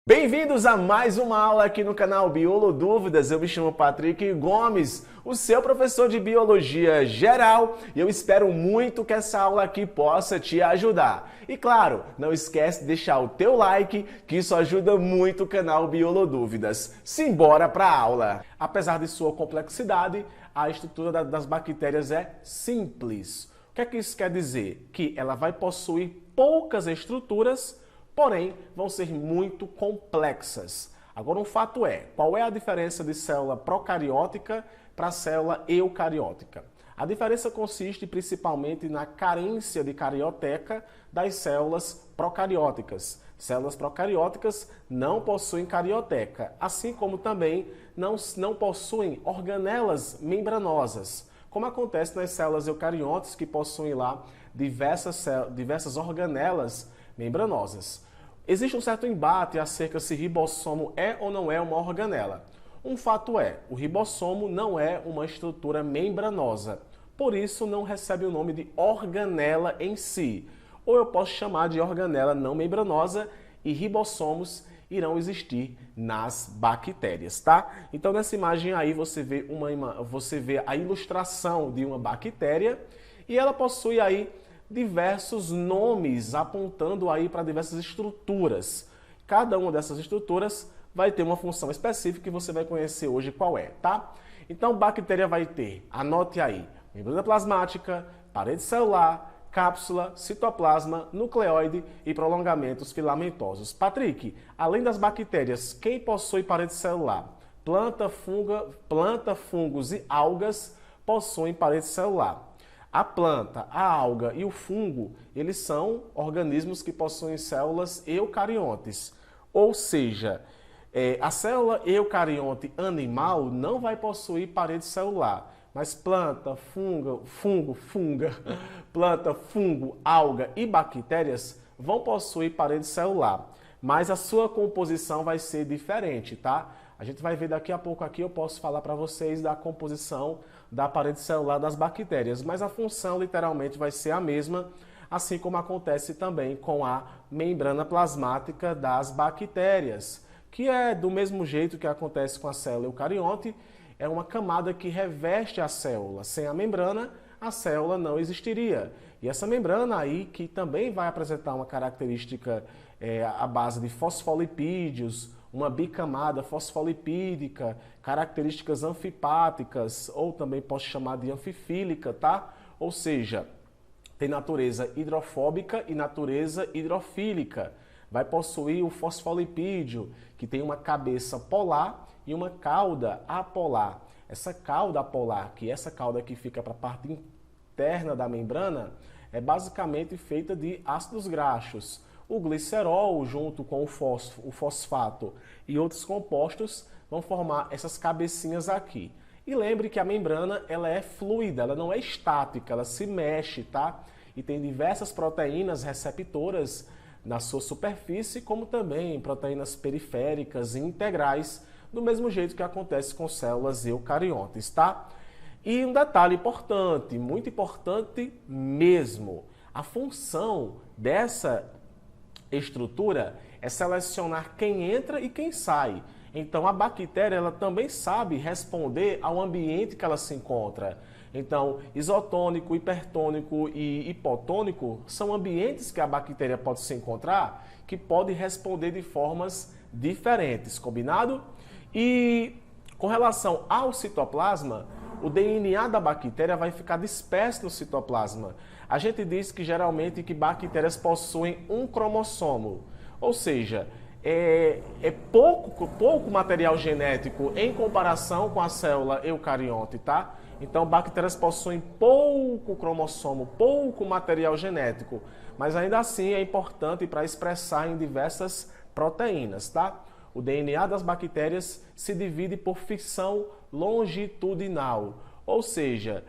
Bem-vindos a mais uma aula aqui no canal Biolodúvidas. Eu me chamo Patrick Gomes, o seu professor de Biologia Geral, e eu espero muito que essa aula aqui possa te ajudar. E claro, não esquece de deixar o teu like, que isso ajuda muito o canal Biolodúvidas. Simbora para a aula! Apesar de sua complexidade, a estrutura das bactérias é simples. O que é que isso quer dizer? Que ela vai possuir poucas estruturas, porém vão ser muito complexas. Agora um fato é, qual é a diferença de célula procariótica para célula eucariótica? A diferença consiste principalmente na carência de carioteca das células procarióticas. Células procarióticas não possuem carioteca, assim como também não possuem organelas membranosas, como acontece nas células eucariontes, que possuem lá diversas organelas membranosas. Existe um certo embate acerca se ribossomo é ou não é uma organela. Um fato é, o ribossomo não é uma estrutura membranosa, por isso não recebe o nome de organela em si. Ou eu posso chamar de organela não membranosa, e ribossomos irão existir nas bactérias, tá? Então nessa imagem aí você vê a ilustração de uma bactéria e ela possui aí diversos nomes apontando aí para diversas estruturas. Cada uma dessas estruturas vai ter uma função específica que você vai conhecer hoje qual é, tá? Então, bactéria vai ter, anote aí, membrana plasmática, parede celular, cápsula, citoplasma, nucleoide e prolongamentos filamentosos. Patrick, além das bactérias, quem possui parede celular? Planta, fungos e algas possuem parede celular. A planta, a alga e o fungo, eles são organismos que possuem células eucariontes. Ou seja, a célula eucarionte animal não vai possuir parede celular, mas planta, planta, fungo, alga e bactérias vão possuir parede celular. Mas a sua composição vai ser diferente, tá? A gente vai ver daqui a pouco aqui, eu posso falar para vocês da composição da parede celular das bactérias, mas a função literalmente vai ser a mesma, assim como acontece também com a membrana plasmática das bactérias, que é do mesmo jeito que acontece com a célula eucarionte, é uma camada que reveste a célula. Sem a membrana, a célula não existiria. E essa membrana aí, que também vai apresentar uma característica à base de fosfolipídios, uma bicamada fosfolipídica, características anfipáticas, ou também posso chamar de anfifílica, tá? Ou seja, tem natureza hidrofóbica e natureza hidrofílica. Vai possuir o fosfolipídio, que tem uma cabeça polar e uma cauda apolar. Essa cauda apolar, que é essa cauda que fica para a parte interna da membrana, é basicamente feita de ácidos graxos. O glicerol, junto com o fosfato e outros compostos, vão formar essas cabecinhas aqui. E lembre que a membrana ela é fluida, ela não é estática, ela se mexe, tá? E tem diversas proteínas receptoras na sua superfície, como também proteínas periféricas e integrais, do mesmo jeito que acontece com células eucariontes, tá? E um detalhe importante, muito importante mesmo, a função dessa estrutura é selecionar quem entra e quem sai. Então a bactéria ela também sabe responder ao ambiente que ela se encontra. Então, isotônico, hipertônico e hipotônico são ambientes que a bactéria pode se encontrar que pode responder de formas diferentes, combinado? E com relação ao citoplasma, o DNA da bactéria vai ficar disperso no citoplasma. A gente diz que geralmente que bactérias possuem um cromossomo, ou seja, é pouco material genético em comparação com a célula eucarionte, tá? Então, bactérias possuem pouco cromossomo, pouco material genético, mas ainda assim é importante para expressar em diversas proteínas, tá? O DNA das bactérias se divide por fissão longitudinal, ou seja,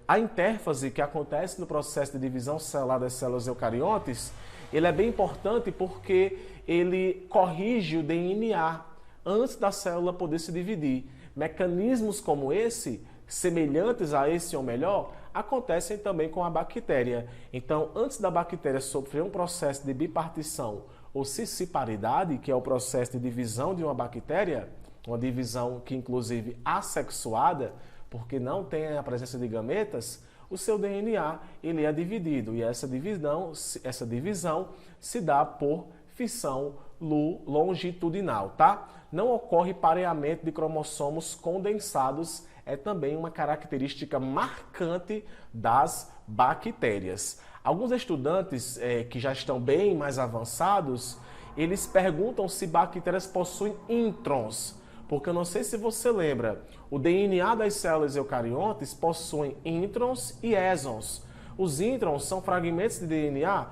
a intérfase que acontece no processo de divisão celular das células eucariontes, ele é bem importante porque ele corrige o DNA antes da célula poder se dividir. Mecanismos como esse, semelhantes a esse ou melhor, acontecem também com a bactéria. Então, antes da bactéria sofrer um processo de bipartição ou cisciparidade, que é o processo de divisão de uma bactéria, uma divisão que inclusive assexuada, porque não tem a presença de gametas, o seu DNA ele é dividido e essa divisão se dá por fissão longitudinal, tá? Não ocorre pareamento de cromossomos condensados, é também uma característica marcante das bactérias. Alguns estudantes que já estão bem mais avançados, eles perguntam se bactérias possuem introns, porque eu não sei se você lembra, o DNA das células eucariontes possuem introns e exons. Os introns são fragmentos de DNA?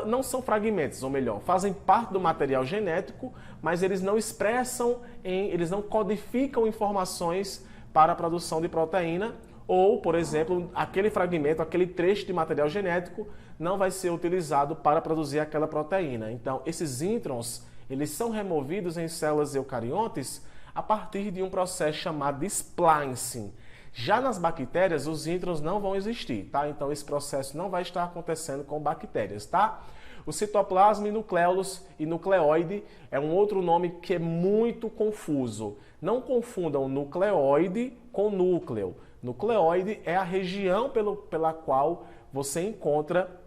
Não são fragmentos, ou melhor, fazem parte do material genético, mas eles não expressam, eles não codificam informações para a produção de proteína, ou, por exemplo, aquele fragmento, aquele trecho de material genético não vai ser utilizado para produzir aquela proteína. Então, esses introns, eles são removidos em células eucariontes a partir de um processo chamado de splicing. Já nas bactérias, os introns não vão existir, tá? Então, esse processo não vai estar acontecendo com bactérias, tá? O citoplasma e nucleolus e nucleoide é um outro nome que é muito confuso. Não confundam nucleoide com núcleo. Nucleoide é a região pela qual você encontra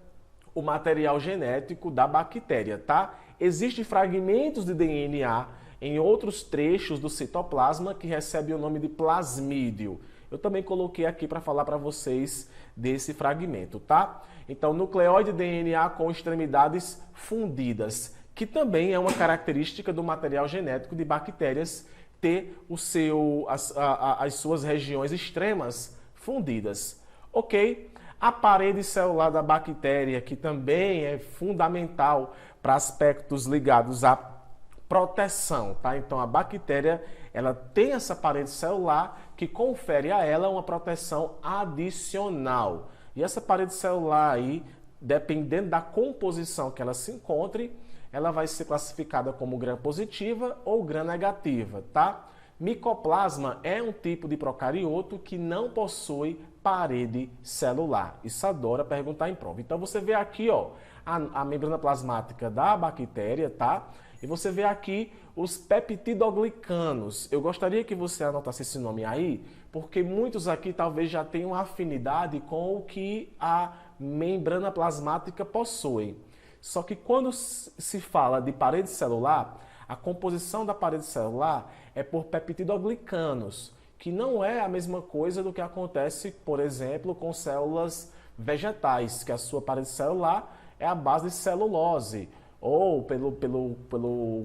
o material genético da bactéria, tá? Existem fragmentos de DNA em outros trechos do citoplasma que recebem o nome de plasmídio. Eu também coloquei aqui para falar para vocês desse fragmento, tá? Então, nucleóide DNA com extremidades fundidas, que também é uma característica do material genético de bactérias ter as suas regiões extremas fundidas. Ok? A parede celular da bactéria, que também é fundamental para aspectos ligados à proteção, tá? Então, a bactéria, ela tem essa parede celular que confere a ela uma proteção adicional. E essa parede celular aí, dependendo da composição que ela se encontre, ela vai ser classificada como gram-positiva ou gram-negativa, tá? Micoplasma é um tipo de procarioto que não possui parede celular. Isso adora perguntar em prova. Então, você vê aqui, ó, a membrana plasmática da bactéria, tá? E você vê aqui os peptidoglicanos. Eu gostaria que você anotasse esse nome aí, porque muitos aqui talvez já tenham afinidade com o que a membrana plasmática possui. Só que quando se fala de parede celular, a composição da parede celular é por peptidoglicanos, que não é a mesma coisa do que acontece, por exemplo, com células vegetais, que a sua parede celular é a base de celulose, ou pelo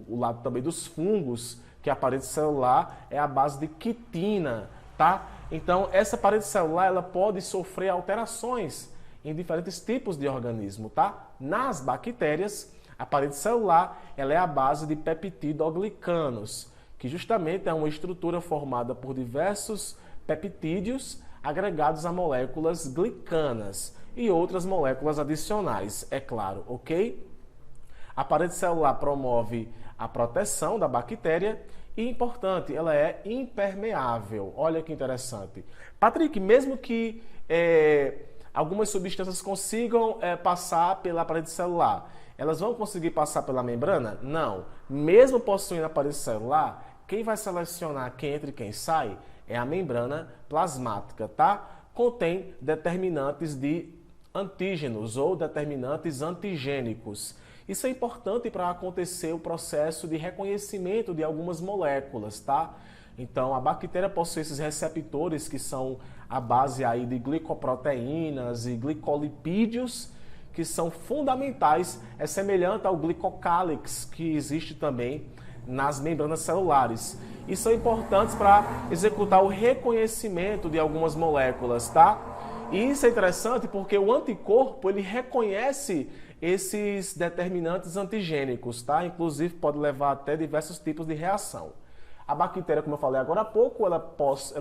lado também dos fungos, que a parede celular é a base de quitina, tá? Então, essa parede celular ela pode sofrer alterações em diferentes tipos de organismo, tá? Nas bactérias, a parede celular ela é a base de peptidoglicanos, que justamente é uma estrutura formada por diversos peptídeos agregados a moléculas glicanas e outras moléculas adicionais, é claro, ok? A parede celular promove a proteção da bactéria e, importante, ela é impermeável. Olha que interessante. Patrick, mesmo que algumas substâncias consigam passar pela parede celular, elas vão conseguir passar pela membrana? Não. Mesmo possuindo a parede celular, quem vai selecionar quem entra e quem sai é a membrana plasmática, tá? Contém determinantes de antígenos ou determinantes antigênicos. Isso é importante para acontecer o processo de reconhecimento de algumas moléculas, tá? Então, a bactéria possui esses receptores que são a base aí de glicoproteínas e glicolipídios, que são fundamentais, é semelhante ao glicocálix que existe também nas membranas celulares. E são importantes para executar o reconhecimento de algumas moléculas, tá? E isso é interessante porque o anticorpo, ele reconhece esses determinantes antigênicos, tá? Inclusive pode levar até diversos tipos de reação. A bactéria, como eu falei agora há pouco, ela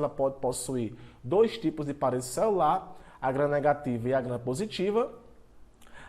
pode possuir dois tipos de parede celular, a gram-negativa e a gram-positiva.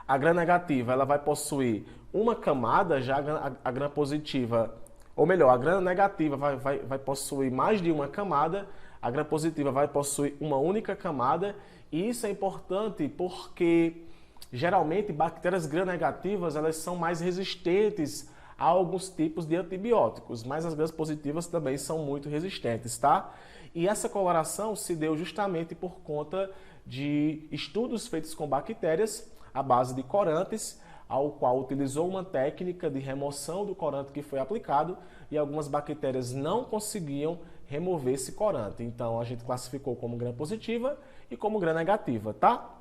A gram-negativa ela vai possuir uma camada, já a gram-positiva, ou melhor, a gram-negativa vai possuir mais de uma camada, a gram-positiva vai possuir uma única camada, e isso é importante porque Geralmente, bactérias gram-negativas elas são mais resistentes a alguns tipos de antibióticos, mas as gram-positivas também são muito resistentes, tá? E essa coloração se deu justamente por conta de estudos feitos com bactérias à base de corantes, ao qual utilizou uma técnica de remoção do corante que foi aplicado e algumas bactérias não conseguiam remover esse corante. Então, a gente classificou como gram-positiva e como gram-negativa, tá?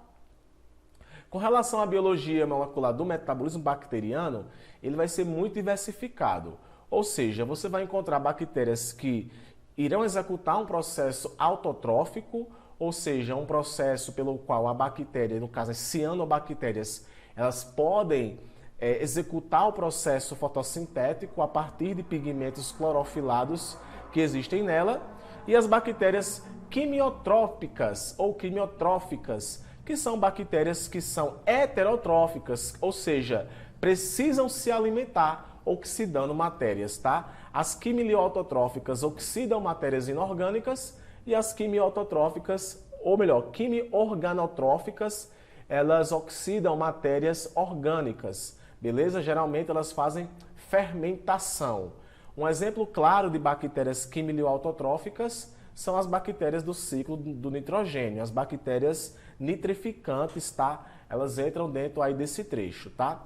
Com relação à biologia molecular do metabolismo bacteriano, ele vai ser muito diversificado. Ou seja, você vai encontrar bactérias que irão executar um processo autotrófico, ou seja, um processo pelo qual a bactéria, no caso as cianobactérias, elas podem executar o processo fotossintético a partir de pigmentos clorofilados que existem nela, e as bactérias quimiotrópicas ou quimiotróficas, que são bactérias que são heterotróficas, ou seja, precisam se alimentar oxidando matérias, tá? As quimiotróficas oxidam matérias inorgânicas e as quimiotróficas, ou melhor, quimiorganotróficas, elas oxidam matérias orgânicas, beleza? Geralmente elas fazem fermentação. Um exemplo claro de bactérias quimiotróficas são as bactérias do ciclo do nitrogênio, as bactérias nitrificantes, tá? Elas entram dentro aí desse trecho, tá?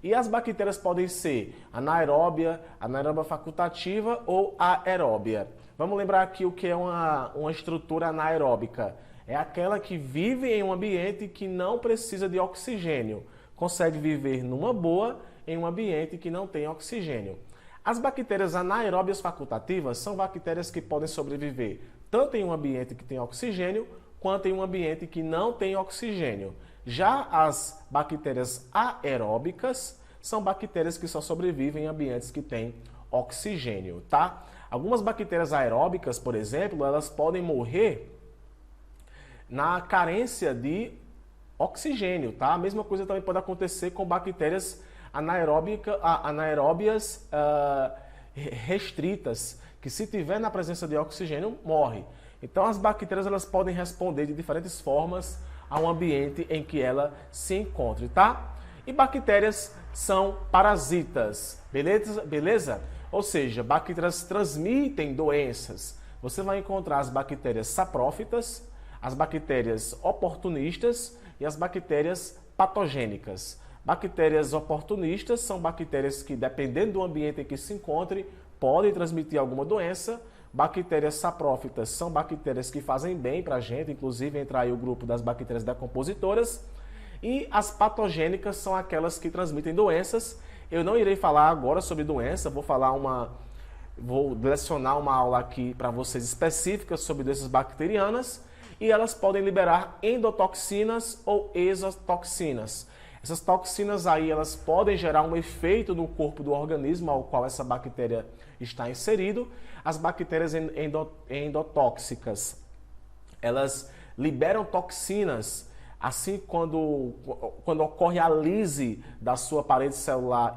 E as bactérias podem ser anaeróbia, anaeróbia facultativa ou aeróbia. Vamos lembrar aqui o que é uma estrutura anaeróbica. É aquela que vive em um ambiente que não precisa de oxigênio. Consegue viver numa boa em um ambiente que não tem oxigênio. As bactérias anaeróbias facultativas são bactérias que podem sobreviver tanto em um ambiente que tem oxigênio, quanto em um ambiente que não tem oxigênio. Já as bactérias aeróbicas são bactérias que só sobrevivem em ambientes que têm oxigênio, tá? Algumas bactérias aeróbicas, por exemplo, elas podem morrer na carência de oxigênio, tá? A mesma coisa também pode acontecer com bactérias anaeróbias restritas, que se tiver na presença de oxigênio, morre. Então as bactérias elas podem responder de diferentes formas ao ambiente em que ela se encontre, tá? E bactérias são parasitas, beleza? Ou seja, bactérias transmitem doenças. Você vai encontrar as bactérias saprófitas, as bactérias oportunistas e as bactérias patogênicas. Bactérias oportunistas são bactérias que, dependendo do ambiente em que se encontre, podem transmitir alguma doença. Bactérias saprófitas são bactérias que fazem bem para a gente, inclusive entra aí o grupo das bactérias decompositoras. E as patogênicas são aquelas que transmitem doenças. Eu não irei falar agora sobre doença, vou lecionar uma aula aqui para vocês específica sobre doenças bacterianas. E elas podem liberar endotoxinas ou exotoxinas. Essas toxinas aí, elas podem gerar um efeito no corpo do organismo ao qual essa bactéria está inserido. As bactérias endotóxicas, elas liberam toxinas, assim quando ocorre a lise da sua parede celular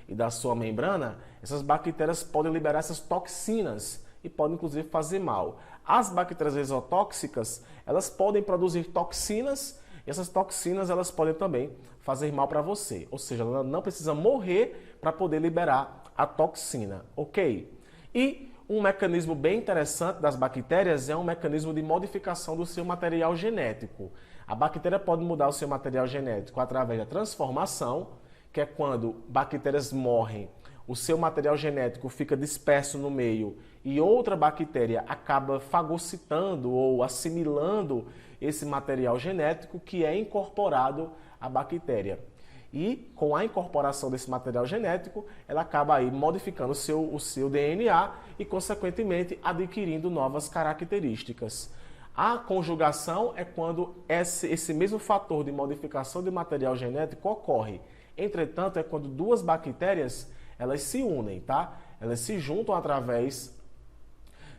e da sua membrana, essas bactérias podem liberar essas toxinas e podem inclusive fazer mal. As bactérias exotóxicas, elas podem produzir toxinas. E essas toxinas elas podem também fazer mal para você, ou seja, ela não precisa morrer para poder liberar a toxina, ok? E um mecanismo bem interessante das bactérias é um mecanismo de modificação do seu material genético. A bactéria pode mudar o seu material genético através da transformação, que é quando bactérias morrem, o seu material genético fica disperso no meio e outra bactéria acaba fagocitando ou assimilando esse material genético que é incorporado à bactéria. E com a incorporação desse material genético, ela acaba aí modificando o seu DNA e, consequentemente, adquirindo novas características. A conjugação é quando esse mesmo fator de modificação de material genético ocorre. Entretanto, é quando duas bactérias elas se unem, tá? Elas se juntam através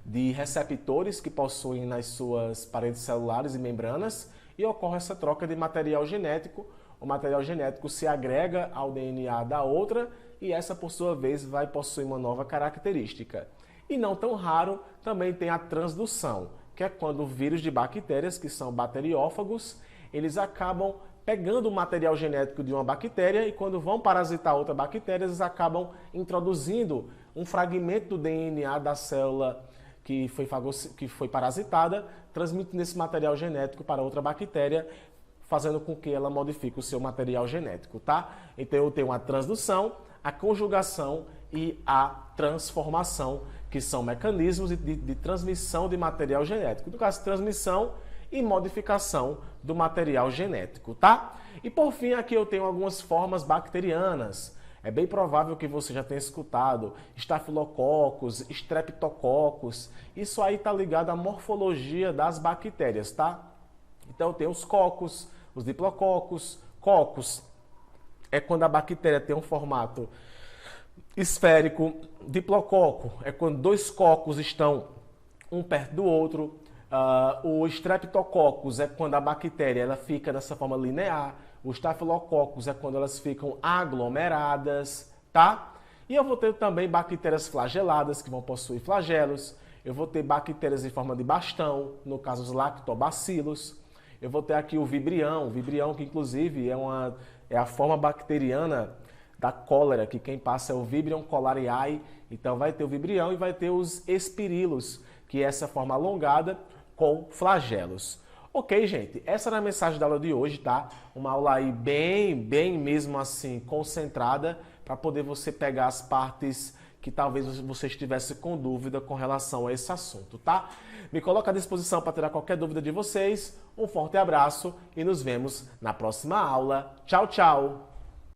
de receptores que possuem nas suas paredes celulares e membranas e ocorre essa troca de material genético. O material genético se agrega ao DNA da outra e essa, por sua vez, vai possuir uma nova característica. E não tão raro, também tem a transdução, que é quando vírus de bactérias, que são bacteriófagos, eles acabam pegando o material genético de uma bactéria e quando vão parasitar outra bactéria, eles acabam introduzindo um fragmento do DNA da célula que foi parasitada, transmitindo esse material genético para outra bactéria, fazendo com que ela modifique o seu material genético, tá? Então eu tenho a transdução, a conjugação e a transformação, que são mecanismos de transmissão de material genético. No caso, transmissão e modificação do material genético, tá? E por fim, aqui eu tenho algumas formas bacterianas. É bem provável que você já tenha escutado estafilococos, streptococcus. Isso aí está ligado à morfologia das bactérias, tá? Então tem os cocos, os diplococos. Cocos é quando a bactéria tem um formato esférico. Diplococo é quando dois cocos estão um perto do outro. O Streptococcus é quando a bactéria ela fica dessa forma linear. O Staphylococcus é quando elas ficam aglomeradas, tá? E eu vou ter também bactérias flageladas, que vão possuir flagelos. Eu vou ter bactérias em forma de bastão, no caso os lactobacilos. Eu vou ter aqui o vibrião que inclusive é a forma bacteriana da cólera, que quem passa é o Vibrio cholerae. Então vai ter o vibrião e vai ter os espirilos, que é essa forma alongada com flagelos. Ok, gente, essa era a mensagem da aula de hoje, tá? Uma aula aí bem mesmo assim, concentrada, para poder você pegar as partes que talvez você estivesse com dúvida com relação a esse assunto, tá? Me coloco à disposição para tirar qualquer dúvida de vocês. Um forte abraço e nos vemos na próxima aula. Tchau, tchau!